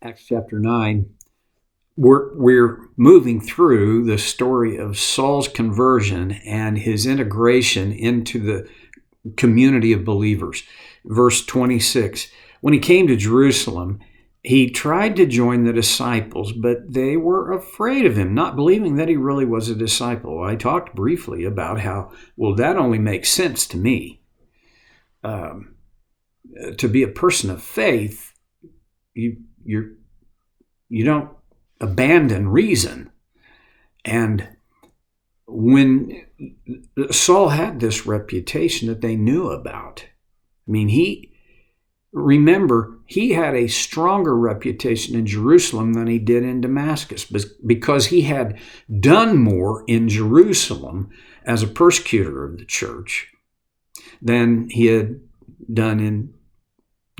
Acts chapter 9, we're moving through the story of Saul's conversion and his integration into the community of believers. Verse 26, when he came to Jerusalem, he tried to join the disciples, but they were afraid of him, not believing that he really was a disciple. I talked briefly about how, well, that only makes sense to me. To be a person of faith, you don't abandon reason. And when Saul had this reputation that they knew about, I mean, he had a stronger reputation in Jerusalem than he did in Damascus because he had done more in Jerusalem as a persecutor of the church than he had done in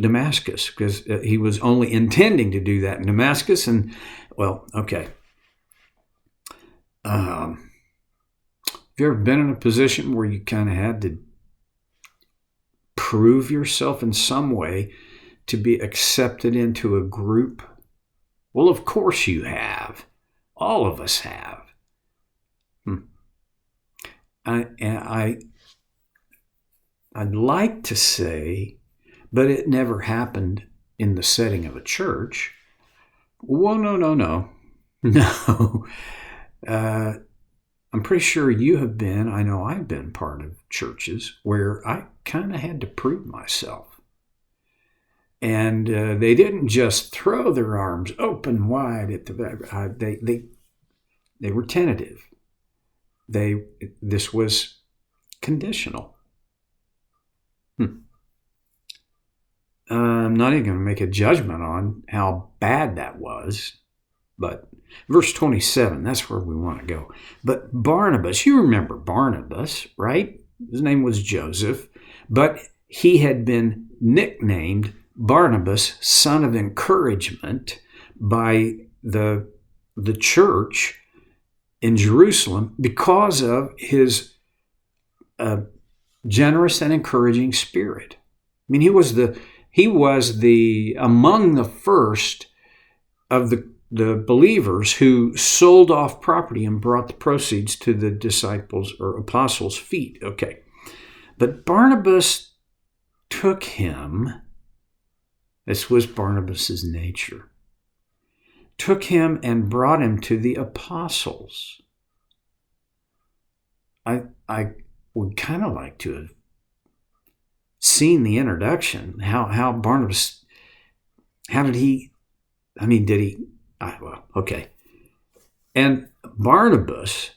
Damascus, because he was only intending to do that in Damascus. And, well, okay. Have you ever been in a position where you kind of had to prove yourself in some way to be accepted into a group? Well, of course you have. All of us have. I'd like to say, but it never happened in the setting of a church. Well, no. No. I'm pretty sure you have been, I know I've been part of churches where I kind of had to prove myself. And they didn't just throw their arms open wide at the back. They were tentative. This was conditional. I'm not even going to make a judgment on how bad that was, but verse 27, that's where we want to go. But Barnabas, you remember Barnabas, right? His name was Joseph, but he had been nicknamed Barnabas, son of encouragement, by the church in Jerusalem because of his generous and encouraging spirit. I mean, he was among the first of the believers who sold off property and brought the proceeds to the disciples or apostles' feet. Okay. But Barnabas took him, this was Barnabas's nature, took him and brought him to the apostles. I would kind of like to have seen the introduction. How Barnabas, how did he, okay. And Barnabas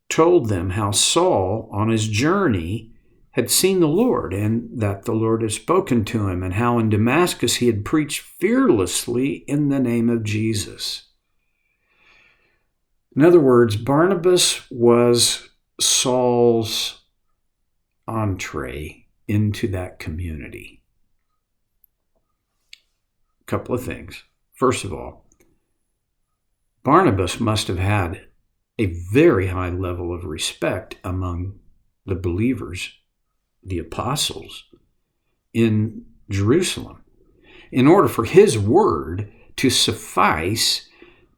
told them how Saul, on his journey, had seen the Lord and that the Lord had spoken to him, and how in Damascus he had preached fearlessly in the name of Jesus. In other words, Barnabas was Saul's entree into that community. A couple of things. First of all, Barnabas must have had a very high level of respect among the believers, the apostles, in Jerusalem, in order for his word to suffice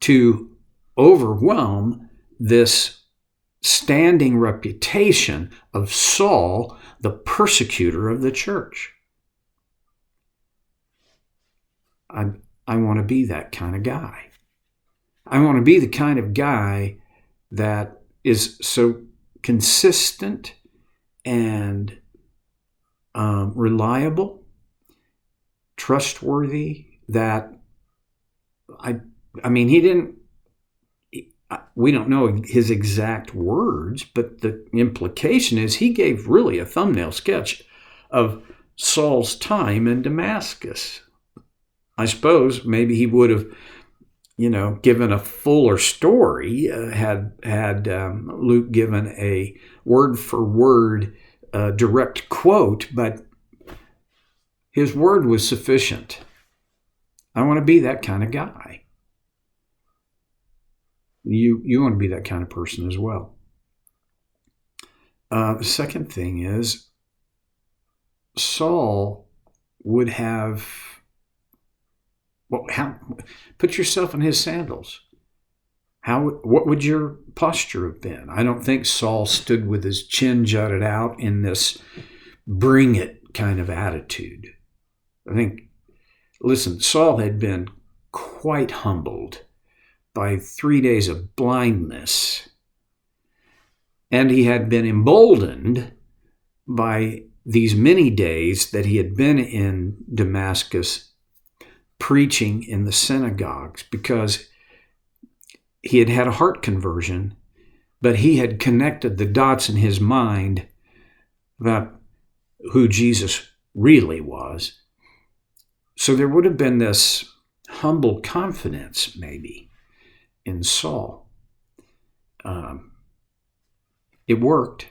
to overwhelm this standing reputation of Saul, the persecutor of the church. I want to be that kind of guy. I want to be the kind of guy that is so consistent and reliable, trustworthy, that we don't know his exact words, but the implication is he gave really a thumbnail sketch of Saul's time in Damascus. I suppose maybe he would have, given a fuller story had Luke given a word for word direct quote, but his word was sufficient. I want to be that kind of guy. You want to be that kind of person as well. The second thing is Saul would have Put yourself in his sandals. What would your posture have been? I don't think Saul stood with his chin jutted out in this bring it kind of attitude. I think, listen, Saul had been quite humbled by 3 days of blindness, and he had been emboldened by these many days that he had been in Damascus preaching in the synagogues, because he had had a heart conversion, but he had connected the dots in his mind about who Jesus really was. So there would have been this humble confidence, maybe, in Saul. It worked.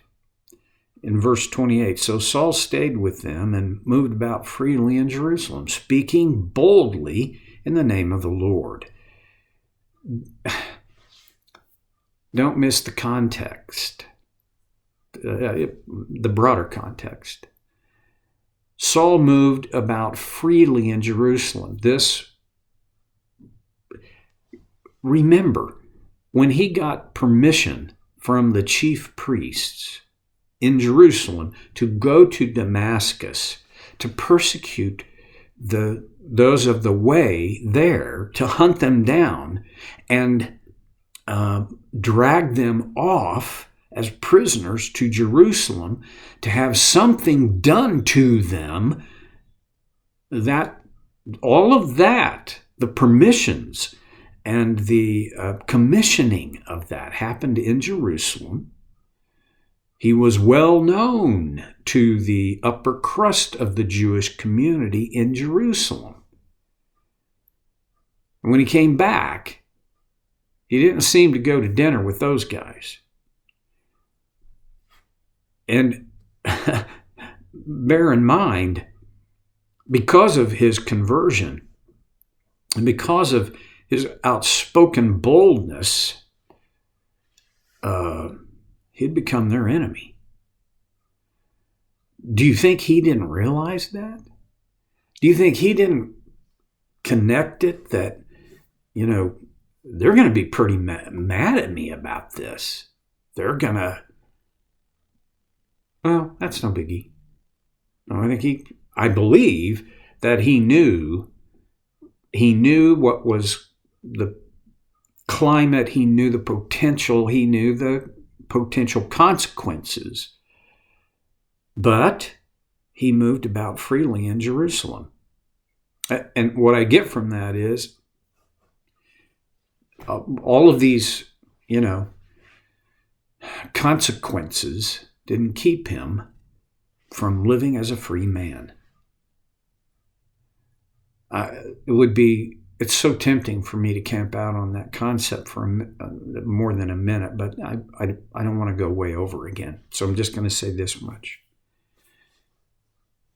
In verse 28, so Saul stayed with them and moved about freely in Jerusalem, speaking boldly in the name of the Lord. Don't miss the context, the broader context. Saul moved about freely in Jerusalem. Remember, when he got permission from the chief priests in Jerusalem to go to Damascus to persecute those of the way there, to hunt them down and drag them off as prisoners to Jerusalem, to have something done to them, that all of that, the permissions and the commissioning of that happened in Jerusalem. He was well known to the upper crust of the Jewish community in Jerusalem. And when he came back, he didn't seem to go to dinner with those guys. And bear in mind, because of his conversion and because of his outspoken boldness, he'd become their enemy. Do you think he didn't realize that? Do you think he didn't connect it that, they're going to be pretty mad at me about this? They're going to, well, that's no biggie. No, I believe that he knew what was the climate, he knew the potential, he knew the potential consequences. But he moved about freely in Jerusalem. And what I get from that is all of these, consequences didn't keep him from living as a free man. It's so tempting for me to camp out on that concept for more than a minute, but I don't want to go way over again. So I'm just going to say this much.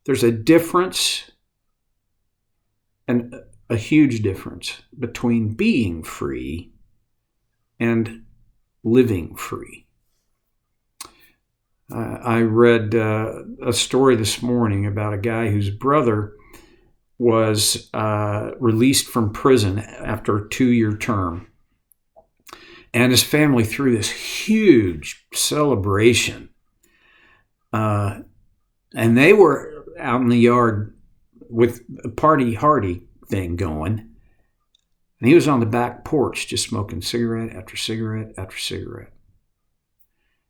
There's a difference, and a huge difference, between being free and living free. I read a story this morning about a guy whose brother was released from prison after a 2-year term. And his family threw this huge celebration. And they were out in the yard with a party-hardy thing going. And he was on the back porch just smoking cigarette after cigarette after cigarette.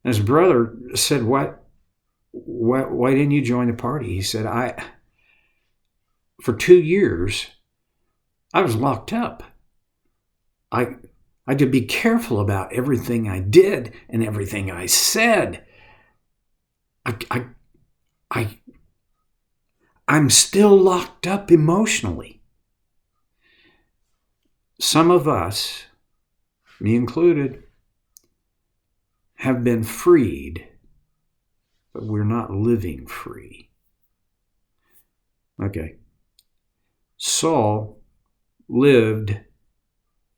And his brother said, why didn't you join the party? He said, for 2 years, I was locked up. I had to be careful about everything I did and everything I said. I'm still locked up emotionally. Some of us, me included, have been freed, but we're not living free. Okay. Saul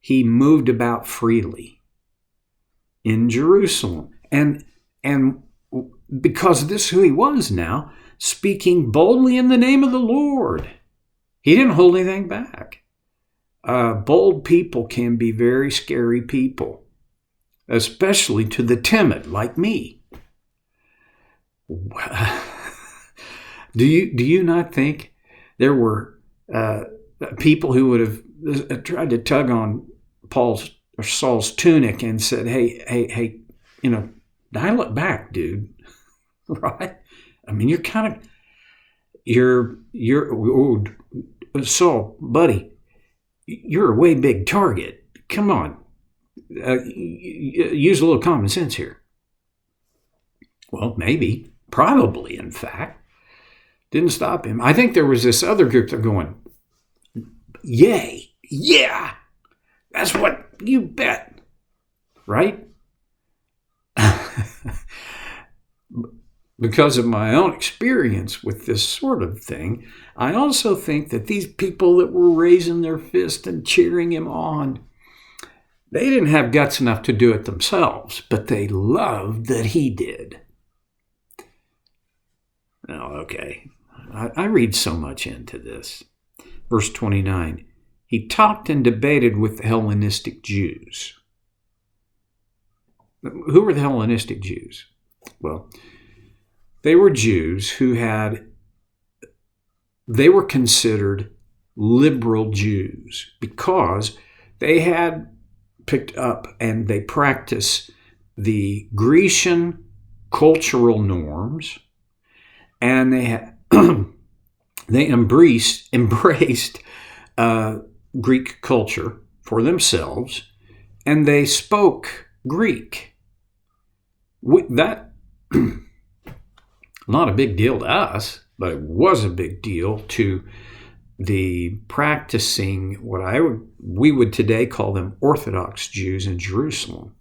he moved about freely in Jerusalem. And because this is who he was now, speaking boldly in the name of the Lord. He didn't hold anything back. bold people can be very scary people, especially to the timid like me. Do you not think there were people who would have tried to tug on Saul's tunic and said, hey, dial it back, dude. Right? I mean, Saul, buddy, you're a way big target. Come on. Use a little common sense here. Well, maybe, probably, in fact, didn't stop him. I think there was this other group that going, yay, yeah, that's what you bet, right? Because of my own experience with this sort of thing, I also think that these people that were raising their fist and cheering him on, they didn't have guts enough to do it themselves, but they loved that he did. Oh, okay. I read so much into this. Verse 29, he talked and debated with the Hellenistic Jews. Who were the Hellenistic Jews? Well, they were Jews who they were considered liberal Jews because they had picked up and they practiced the Grecian cultural norms, and they embraced Greek culture for themselves, and they spoke Greek. That not a big deal to us, but it was a big deal to the practicing we would today call them Orthodox Jews in Jerusalem.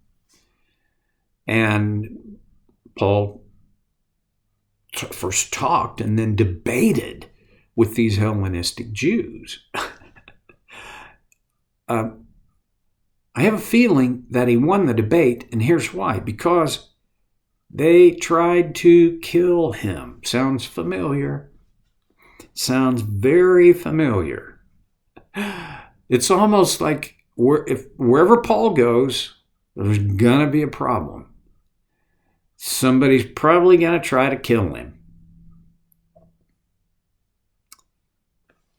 And Paul first talked and then debated with these Hellenistic Jews. I have a feeling that he won the debate, and here's why. Because they tried to kill him. Sounds familiar. Sounds very familiar. It's almost like wherever Paul goes, there's going to be a problem. Somebody's probably going to try to kill him.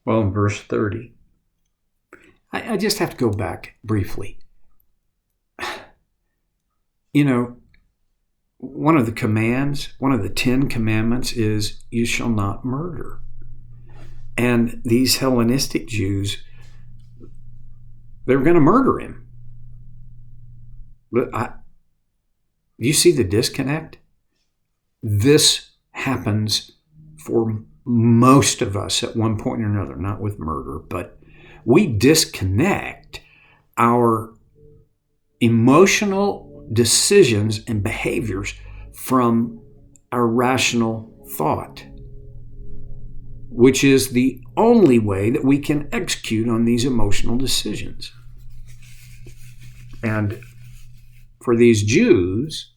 Well, in verse 30, I just have to go back briefly. One of the commands, one of the 10 commandments is, you shall not murder. And these Hellenistic Jews, they were going to murder him. But you see the disconnect? This happens for most of us at one point or another, not with murder, but we disconnect our emotional decisions and behaviors from our rational thought, which is the only way that we can execute on these emotional decisions. And for these Jews,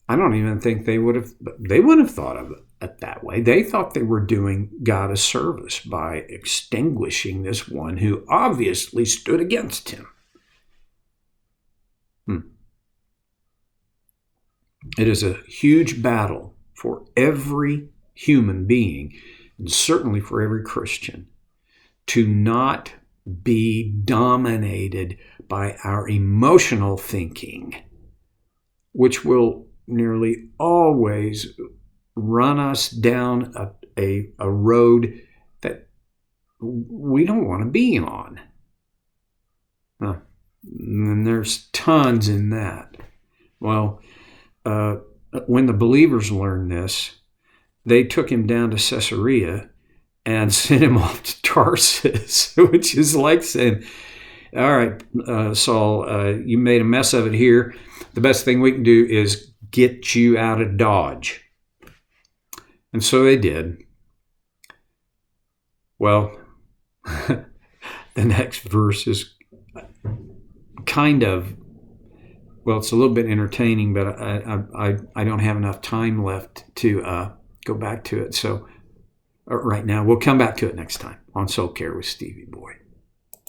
I don't even think they wouldn't have thought of it that way. They thought they were doing God a service by extinguishing this one who obviously stood against him. It is a huge battle for every human being, and certainly for every Christian, to not be dominated by our emotional thinking, which will nearly always run us down a road that we don't want to be on. And there's tons in that. Well, when the believers learned this, they took him down to Caesarea and sent him off to Tarsus, which is like saying, all right, Saul, you made a mess of it here. The best thing we can do is get you out of Dodge. And so they did. Well, the next verse is kind of, well, it's a little bit entertaining, but I don't have enough time left to go back to it. So right now, we'll come back to it next time on Soul Care with Stevie Boy.